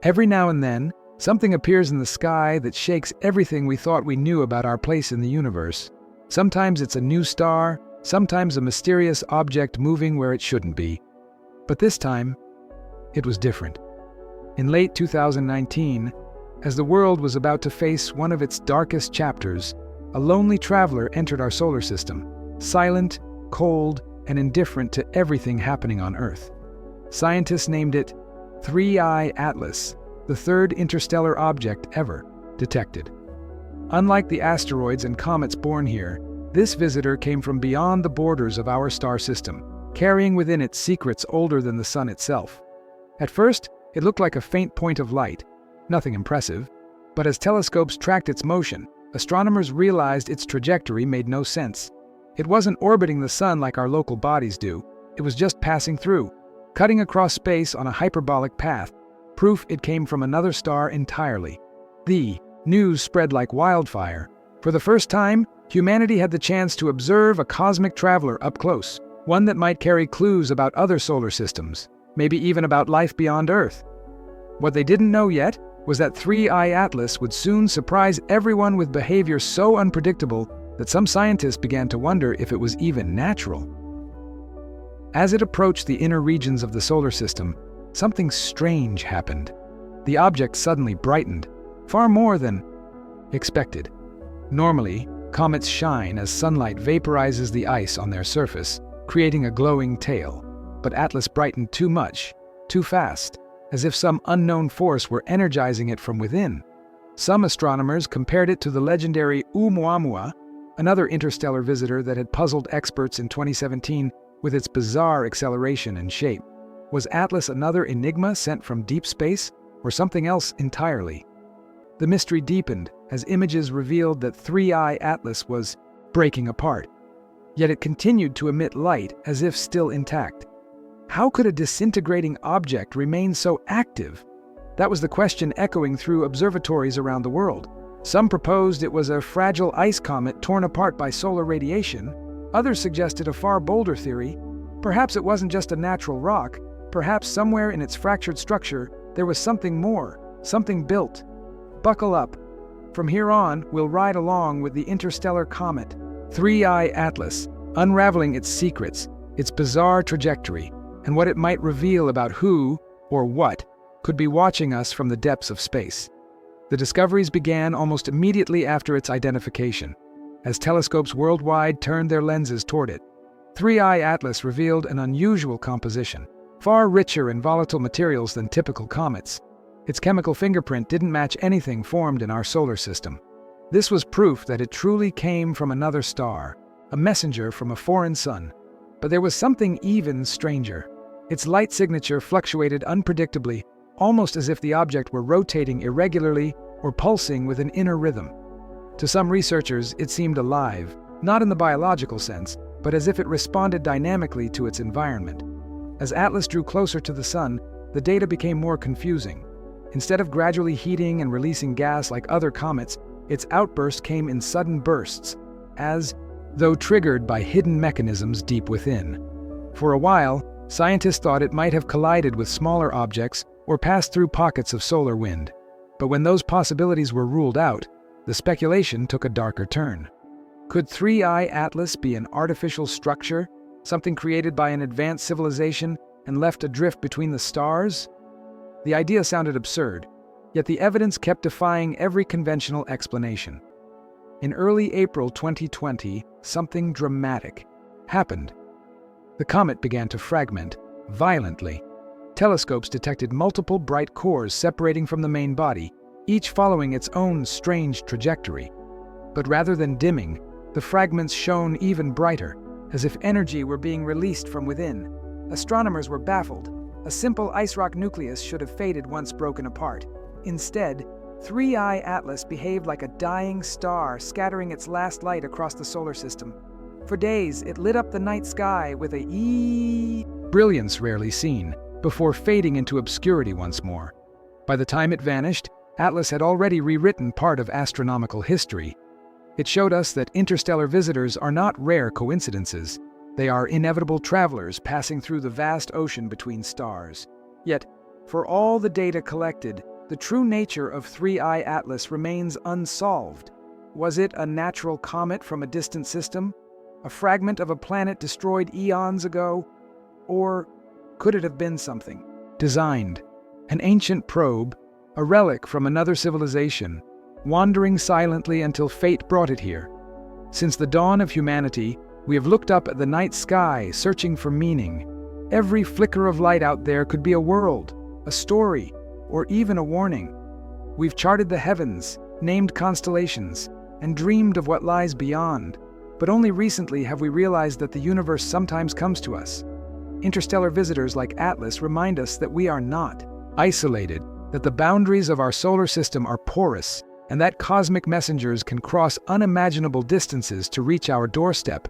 Every now and then, something appears in the sky that shakes everything we thought we knew about our place in the universe. Sometimes it's a new star, sometimes a mysterious object moving where it shouldn't be. But this time, it was different. In late 2019, as the world was about to face one of its darkest chapters, a lonely traveler entered our solar system, silent, cold, and indifferent to everything happening on Earth. Scientists named it 3I Atlas, the third interstellar object ever detected. Unlike the asteroids and comets born here, this visitor came from beyond the borders of our star system, carrying within it secrets older than the Sun itself. At first, it looked like a faint point of light, nothing impressive, but as telescopes tracked its motion, astronomers realized its trajectory made no sense. It wasn't orbiting the Sun like our local bodies do, it was just passing through, cutting across space on a hyperbolic path, proof it came from another star entirely. The news spread like wildfire. For the first time, humanity had the chance to observe a cosmic traveler up close, one that might carry clues about other solar systems, maybe even about life beyond Earth. What they didn't know yet was that 3I Atlas would soon surprise everyone with behavior so unpredictable that some scientists began to wonder if it was even natural. As it approached the inner regions of the solar system, something strange happened. The object suddenly brightened, far more than expected. Normally, comets shine as sunlight vaporizes the ice on their surface, creating a glowing tail. But Atlas brightened too much, too fast, as if some unknown force were energizing it from within. Some astronomers compared it to the legendary Oumuamua, another interstellar visitor that had puzzled experts in 2017 with its bizarre acceleration and shape. Was Atlas another Enigma sent from deep space, or something else entirely? The mystery deepened as images revealed that 3I Atlas was breaking apart. Yet it continued to emit light as if still intact. How could a disintegrating object remain so active? That was the question echoing through observatories around the world. Some proposed it was a fragile ice comet torn apart by solar radiation. Others suggested a far bolder theory. Perhaps it wasn't just a natural rock. Perhaps somewhere in its fractured structure there was something more, something built. Buckle up. From here on, we'll ride along with the interstellar comet, 3I Atlas, unraveling its secrets, its bizarre trajectory, and what it might reveal about who, or what, could be watching us from the depths of space. The discoveries began almost immediately after its identification, as telescopes worldwide turned their lenses toward it. 3I Atlas revealed an unusual composition, far richer in volatile materials than typical comets. Its chemical fingerprint didn't match anything formed in our solar system. This was proof that it truly came from another star, a messenger from a foreign sun. But there was something even stranger. Its light signature fluctuated unpredictably, almost as if the object were rotating irregularly or pulsing with an inner rhythm. To some researchers, it seemed alive, not in the biological sense, but as if it responded dynamically to its environment. As Atlas drew closer to the Sun, the data became more confusing. Instead of gradually heating and releasing gas like other comets, its outburst came in sudden bursts, as though triggered by hidden mechanisms deep within. For a while, scientists thought it might have collided with smaller objects or passed through pockets of solar wind. But when those possibilities were ruled out, the speculation took a darker turn. Could 3I Atlas be an artificial structure, something created by an advanced civilization and left adrift between the stars? The idea sounded absurd, yet the evidence kept defying every conventional explanation. In early April 2020, something dramatic happened. The comet began to fragment violently. Telescopes detected multiple bright cores separating from the main body, each following its own strange trajectory. But rather than dimming, the fragments shone even brighter, as if energy were being released from within. Astronomers were baffled. A simple ice rock nucleus should have faded once broken apart. Instead, 3I Atlas behaved like a dying star, scattering its last light across the solar system. For days, it lit up the night sky with a brilliance rarely seen, before fading into obscurity once more. By the time it vanished, Atlas had already rewritten part of astronomical history. It showed us that interstellar visitors are not rare coincidences. They are inevitable travelers passing through the vast ocean between stars. Yet, For all the data collected, the true nature of 3I Atlas remains unsolved. Was it a natural comet from a distant system? A fragment of a planet destroyed eons ago? Or could it have been something designed? An ancient probe, a relic from another civilization, wandering silently until fate brought it here. Since the dawn of humanity, we have looked up at the night sky, searching for meaning. Every flicker of light out there could be a world, a story, or even a warning. We've charted the heavens, named constellations, and dreamed of what lies beyond. But only recently have we realized that the universe sometimes comes to us. Interstellar visitors like Atlas remind us that we are not isolated, that the boundaries of our solar system are porous, and that cosmic messengers can cross unimaginable distances to reach our doorstep.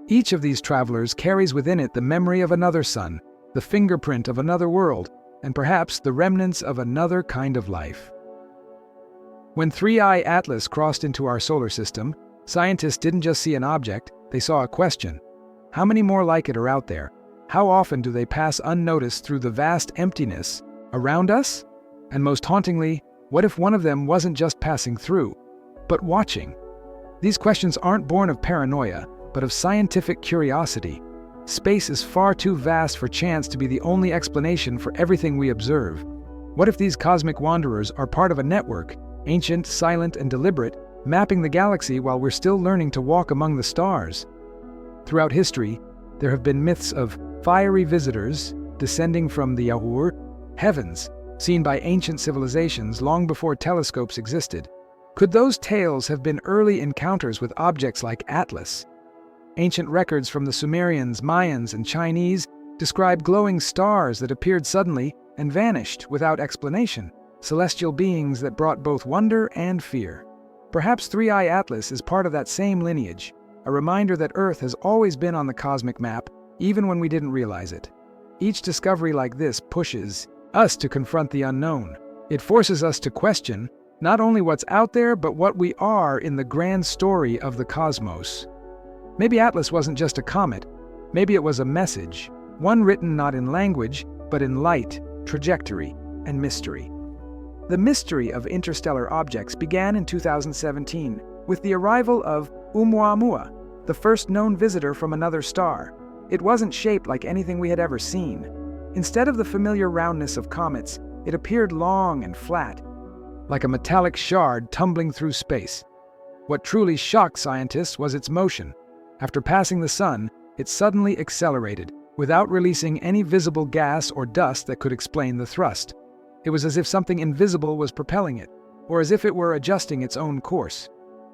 Each of these travelers carries within it the memory of another sun, the fingerprint of another world, and perhaps the remnants of another kind of life. When 3I Atlas crossed into our solar system, scientists didn't just see an object, they saw a question. How many more like it are out there? How often do they pass unnoticed through the vast emptiness around us? And most hauntingly, what if one of them wasn't just passing through, but watching? These questions aren't born of paranoia, but of scientific curiosity. Space is far too vast for chance to be the only explanation for everything we observe. What if these cosmic wanderers are part of a network, ancient, silent, and deliberate, mapping the galaxy while we're still learning to walk among the stars? Throughout history, there have been myths of fiery visitors descending from the Yahur heavens, seen by ancient civilizations long before telescopes existed. Could those tales have been early encounters with objects like Atlas? Ancient records from the Sumerians, Mayans, and Chinese describe glowing stars that appeared suddenly and vanished without explanation, celestial beings that brought both wonder and fear. Perhaps 3I Atlas is part of that same lineage, a reminder that Earth has always been on the cosmic map, even when we didn't realize it. Each discovery like this pushes us to confront the unknown. It forces us to question not only what's out there, but what we are in the grand story of the cosmos. Maybe Atlas wasn't just a comet. Maybe it was a message, one written not in language, but in light, trajectory, and mystery. The mystery of interstellar objects began in 2017 with the arrival of Oumuamua, the first known visitor from another star. It wasn't shaped like anything we had ever seen. Instead of the familiar roundness of comets, it appeared long and flat, like a metallic shard tumbling through space. What truly shocked scientists was its motion. After passing the sun, it suddenly accelerated, without releasing any visible gas or dust that could explain the thrust. It was as if something invisible was propelling it, or as if it were adjusting its own course.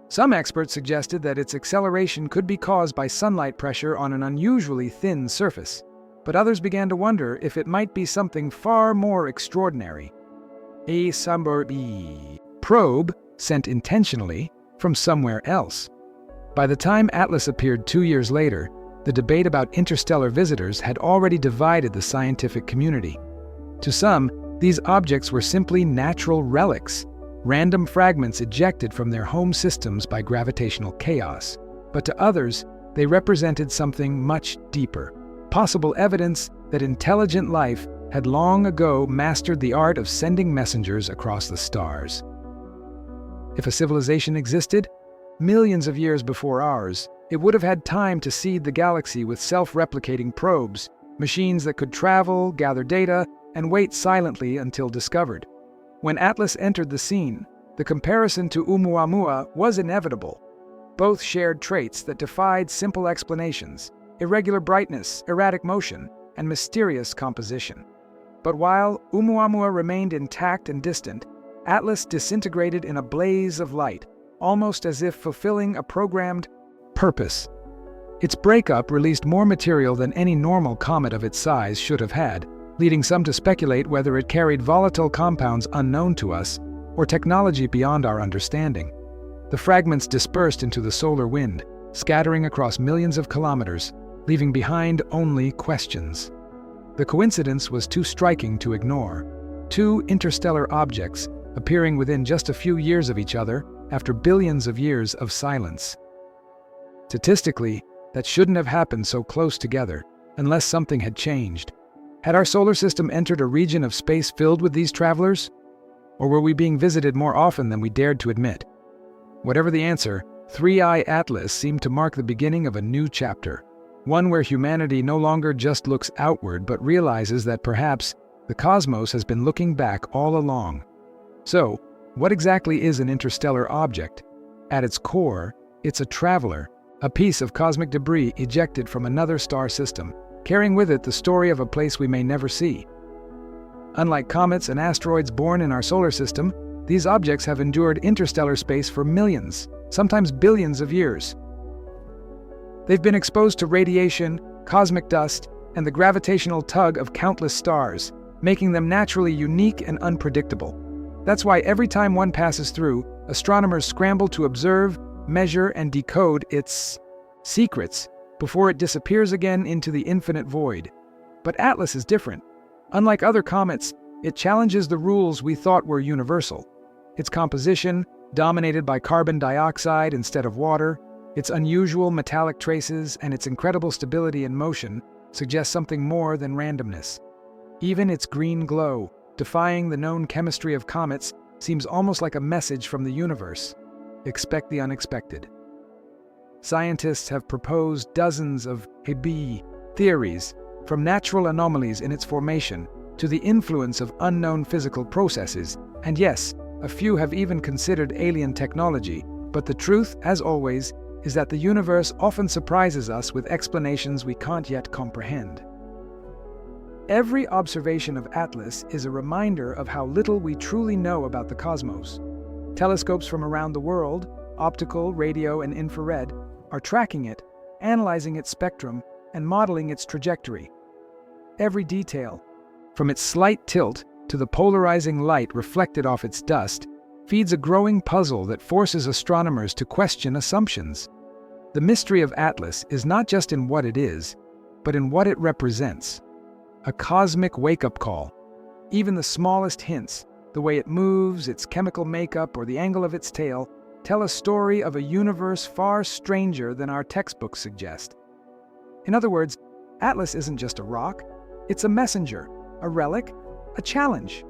Some experts suggested that its acceleration could be caused by sunlight pressure on an unusually thin surface, but others began to wonder if it might be something far more extraordinary. A Sambarbi probe sent intentionally from somewhere else. By the time Atlas appeared 2 years later, the debate about interstellar visitors had already divided the scientific community. To some, these objects were simply natural relics, random fragments ejected from their home systems by gravitational chaos. But to others, they represented something much deeper, possible evidence that intelligent life had long ago mastered the art of sending messengers across the stars. If a civilization existed, millions of years before ours, it would have had time to seed the galaxy with self-replicating probes, machines that could travel, gather data, and wait silently until discovered. When Atlas entered the scene, the comparison to Oumuamua was inevitable. Both shared traits that defied simple explanations: irregular brightness, erratic motion, and mysterious composition. But while Oumuamua remained intact and distant, Atlas disintegrated in a blaze of light, almost as if fulfilling a programmed purpose. Its breakup released more material than any normal comet of its size should have had, leading some to speculate whether it carried volatile compounds unknown to us or technology beyond our understanding. The fragments dispersed into the solar wind, scattering across millions of kilometers, leaving behind only questions. The coincidence was too striking to ignore. Two interstellar objects appearing within just a few years of each other after billions of years of silence. Statistically, that shouldn't have happened so close together, unless something had changed. Had our solar system entered a region of space filled with these travelers? Or were we being visited more often than we dared to admit? Whatever the answer, 3i Atlas seemed to mark the beginning of a new chapter, one where humanity no longer just looks outward but realizes that perhaps the cosmos has been looking back all along. So, what exactly is an interstellar object? At its core, it's a traveler, a piece of cosmic debris ejected from another star system, carrying with it the story of a place we may never see. Unlike comets and asteroids born in our solar system, these objects have endured interstellar space for millions, sometimes billions of years. They've been exposed to radiation, cosmic dust, and the gravitational tug of countless stars, making them naturally unique and unpredictable. That's why every time one passes through, astronomers scramble to observe, measure, and decode its secrets before it disappears again into the infinite void. But Atlas is different. Unlike other comets, it challenges the rules we thought were universal. Its composition, dominated by carbon dioxide instead of water, its unusual metallic traces, and its incredible stability and motion suggest something more than randomness. Even its green glow, defying the known chemistry of comets, seems almost like a message from the universe. Expect the unexpected. Scientists have proposed dozens of Hubble theories, from natural anomalies in its formation to the influence of unknown physical processes, and yes, a few have even considered alien technology, but the truth, as always, is that the universe often surprises us with explanations we can't yet comprehend. Every observation of Atlas is a reminder of how little we truly know about the cosmos. Telescopes from around the world, optical, radio, and infrared, are tracking it, analyzing its spectrum, and modeling its trajectory. Every detail, from its slight tilt to the polarizing light reflected off its dust, feeds a growing puzzle that forces astronomers to question assumptions. The mystery of Atlas is not just in what it is, but in what it represents. A cosmic wake-up call. Even the smallest hints, the way it moves, its chemical makeup, or the angle of its tail, tell a story of a universe far stranger than our textbooks suggest. In other words, Atlas isn't just a rock, it's a messenger, a relic, a challenge.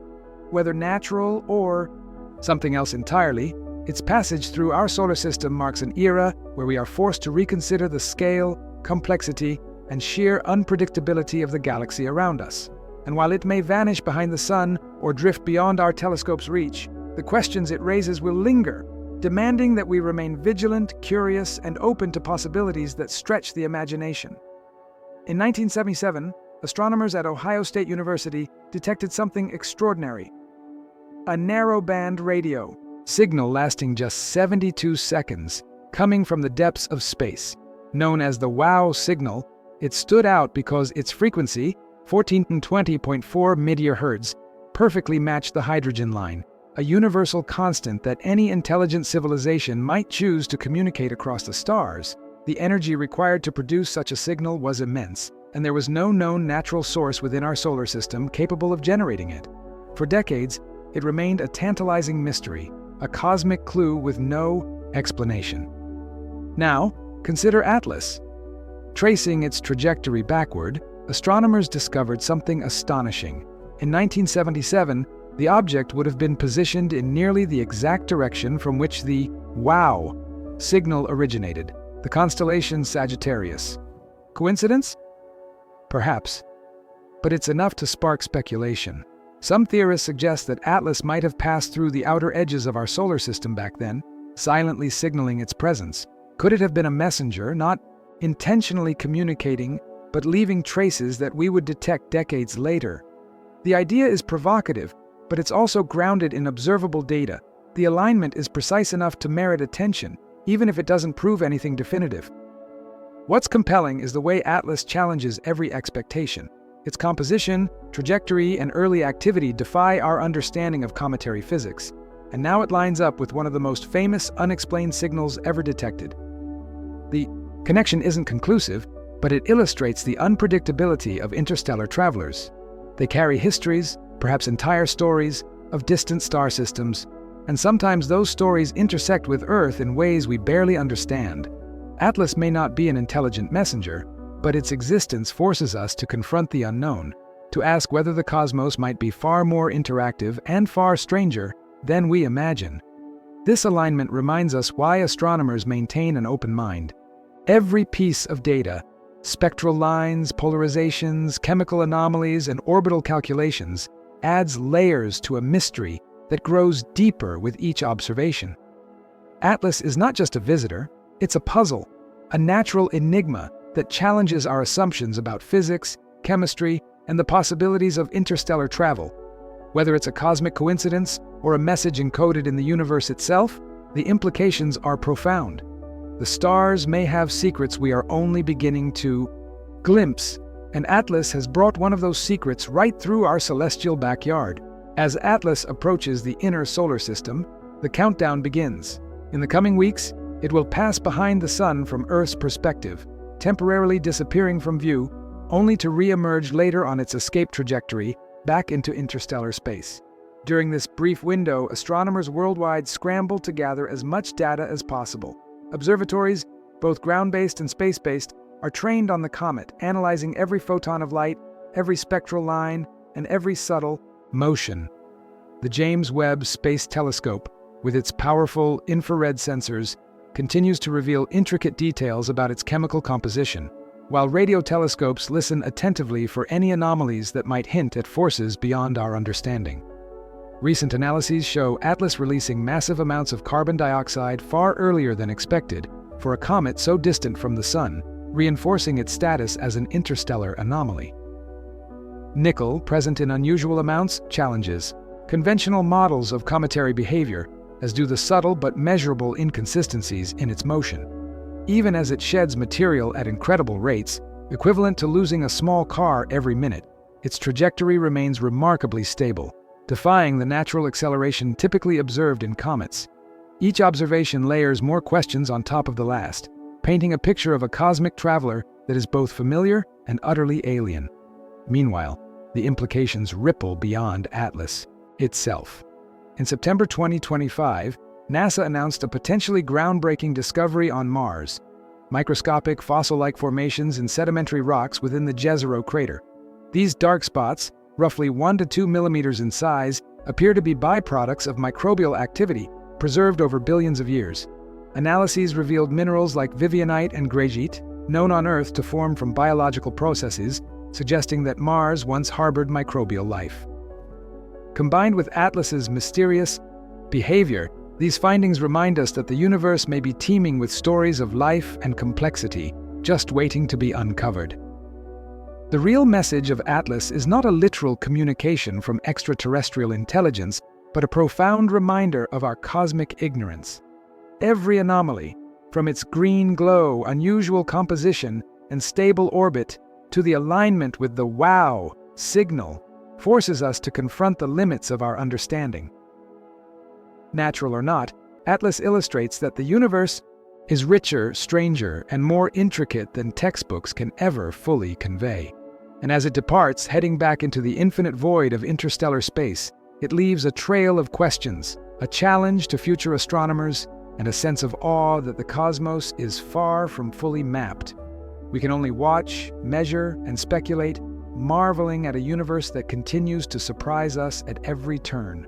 Whether natural or something else entirely, its passage through our solar system marks an era where we are forced to reconsider the scale, complexity, and sheer unpredictability of the galaxy around us. And while it may vanish behind the sun or drift beyond our telescope's reach, the questions it raises will linger, demanding that we remain vigilant, curious, and open to possibilities that stretch the imagination. In 1977, astronomers at Ohio State University detected something extraordinary. A narrowband radio signal lasting just 72 seconds, coming from the depths of space. Known as the WOW signal, it stood out because its frequency, 1420.4 MHz, perfectly matched the hydrogen line, a universal constant that any intelligent civilization might choose to communicate across the stars. The energy required to produce such a signal was immense, and there was no known natural source within our solar system capable of generating it. For decades, it remained a tantalizing mystery, a cosmic clue with no explanation. Now, consider Atlas. Tracing its trajectory backward, astronomers discovered something astonishing. In 1977, the object would have been positioned in nearly the exact direction from which the WOW signal originated, the constellation Sagittarius. Coincidence? Perhaps. But it's enough to spark speculation. Some theorists suggest that Atlas might have passed through the outer edges of our solar system back then, silently signaling its presence. Could it have been a messenger, not intentionally communicating, but leaving traces that we would detect decades later? The idea is provocative, but it's also grounded in observable data. The alignment is precise enough to merit attention, even if it doesn't prove anything definitive. What's compelling is the way Atlas challenges every expectation. Its composition, trajectory, and early activity defy our understanding of cometary physics, and now it lines up with one of the most famous unexplained signals ever detected. The connection isn't conclusive, but it illustrates the unpredictability of interstellar travelers. They carry histories, perhaps entire stories, of distant star systems, and sometimes those stories intersect with Earth in ways we barely understand. Atlas may not be an intelligent messenger, but its existence forces us to confront the unknown. to ask whether the cosmos might be far more interactive and far stranger than we imagine. This alignment reminds us why astronomers maintain an open mind. Every piece of data, spectral lines, polarizations, chemical anomalies, and orbital calculations, adds layers to a mystery that grows deeper with each observation. Atlas is not just a visitor, it's a puzzle, a natural enigma that challenges our assumptions about physics, chemistry, and the possibilities of interstellar travel. Whether it's a cosmic coincidence or a message encoded in the universe itself, the implications are profound. The stars may have secrets we are only beginning to glimpse, and Atlas has brought one of those secrets right through our celestial backyard. As Atlas approaches the inner solar system, the countdown begins. In the coming weeks, it will pass behind the Sun from Earth's perspective, temporarily disappearing from view, only to re-emerge later on its escape trajectory back into interstellar space. During this brief window, astronomers worldwide scramble to gather as much data as possible. Observatories, both ground-based and space-based, are trained on the Comet, analyzing every photon of light, every spectral line, and every subtle motion. The James Webb Space Telescope, with its powerful infrared sensors, continues to reveal intricate details about its chemical composition, while radio telescopes listen attentively for any anomalies that might hint at forces beyond our understanding. Recent analyses show Atlas releasing massive amounts of carbon dioxide far earlier than expected for a comet so distant from the Sun, reinforcing its status as an interstellar anomaly. Nickel, present in unusual amounts, challenges conventional models of cometary behavior, as do the subtle but measurable inconsistencies in its motion. Even as it sheds material at incredible rates, equivalent to losing a small car every minute, its trajectory remains remarkably stable, defying the natural acceleration typically observed in comets. Each observation layers more questions on top of the last, painting a picture of a cosmic traveler that is both familiar and utterly alien. Meanwhile, the implications ripple beyond Atlas itself. In September 2025, NASA announced a potentially groundbreaking discovery on Mars: microscopic fossil-like formations in sedimentary rocks within the Jezero Crater. These dark spots, roughly 1 to 2 millimeters in size, appear to be byproducts of microbial activity preserved over billions of years. Analyses revealed minerals like vivianite and greigite, known on Earth to form from biological processes, suggesting that Mars once harbored microbial life. Combined with Atlas's mysterious behavior, these findings remind us that the universe may be teeming with stories of life and complexity, just waiting to be uncovered. The real message of Atlas is not a literal communication from extraterrestrial intelligence, but a profound reminder of our cosmic ignorance. Every anomaly, from its green glow, unusual composition, and stable orbit, to the alignment with the WOW signal, forces us to confront the limits of our understanding. Natural or not, Atlas illustrates that the universe is richer, stranger, and more intricate than textbooks can ever fully convey. And as it departs, heading back into the infinite void of interstellar space, it leaves a trail of questions, a challenge to future astronomers, and a sense of awe that the cosmos is far from fully mapped. We can only watch, measure, and speculate, marveling at a universe that continues to surprise us at every turn.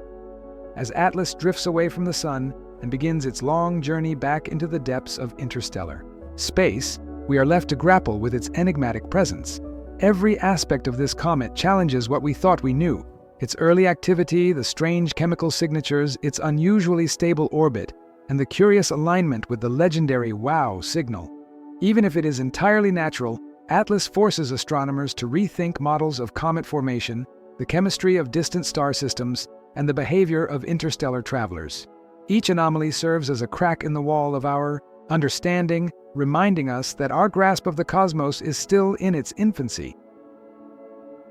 As Atlas drifts away from the Sun and begins its long journey back into the depths of interstellar space, we are left to grapple with its enigmatic presence. Every aspect of this comet challenges what we thought we knew: its early activity, the strange chemical signatures, its unusually stable orbit, and the curious alignment with the legendary WOW signal. Even if it is entirely natural, Atlas forces astronomers to rethink models of comet formation, the chemistry of distant star systems, and the behavior of interstellar travelers. Each anomaly serves as a crack in the wall of our understanding, reminding us that our grasp of the cosmos is still in its infancy.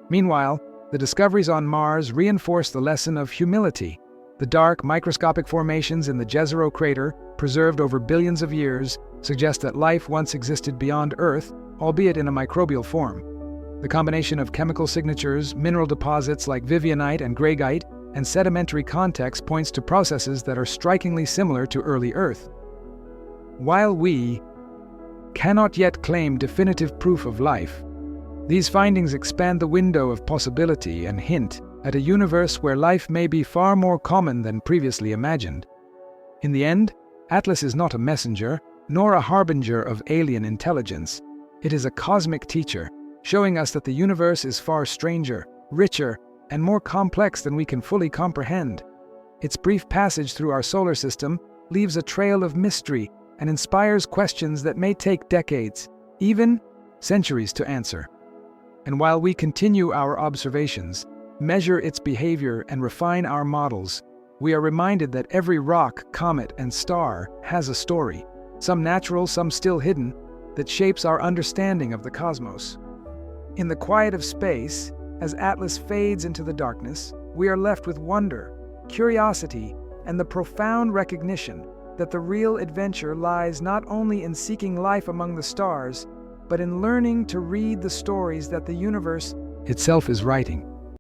Meanwhile, the discoveries on Mars reinforce the lesson of humility. The dark, microscopic formations in the Jezero Crater, preserved over billions of years, suggest that life once existed beyond Earth, albeit in a microbial form. The combination of chemical signatures, mineral deposits like vivianite and greigite, and sedimentary context points to processes that are strikingly similar to early Earth. While we cannot yet claim definitive proof of life, These findings expand the window of possibility and hint at a universe where life may be far more common than previously imagined. In the end, Atlas is not a messenger, nor a harbinger of alien intelligence. It is a cosmic teacher, showing us that the universe is far stranger, richer, and more complex than we can fully comprehend. Its brief passage through our solar system leaves a trail of mystery and inspires questions that may take decades, even centuries, to answer. And while we continue our observations, measure its behavior, and refine our models, we are reminded that every rock, comet, and star has a story, some natural, some still hidden, that shapes our understanding of the cosmos. In the quiet of space, as Atlas fades into the darkness, we are left with wonder, curiosity, and the profound recognition that the real adventure lies not only in seeking life among the stars, but in learning to read the stories that the universe itself is writing.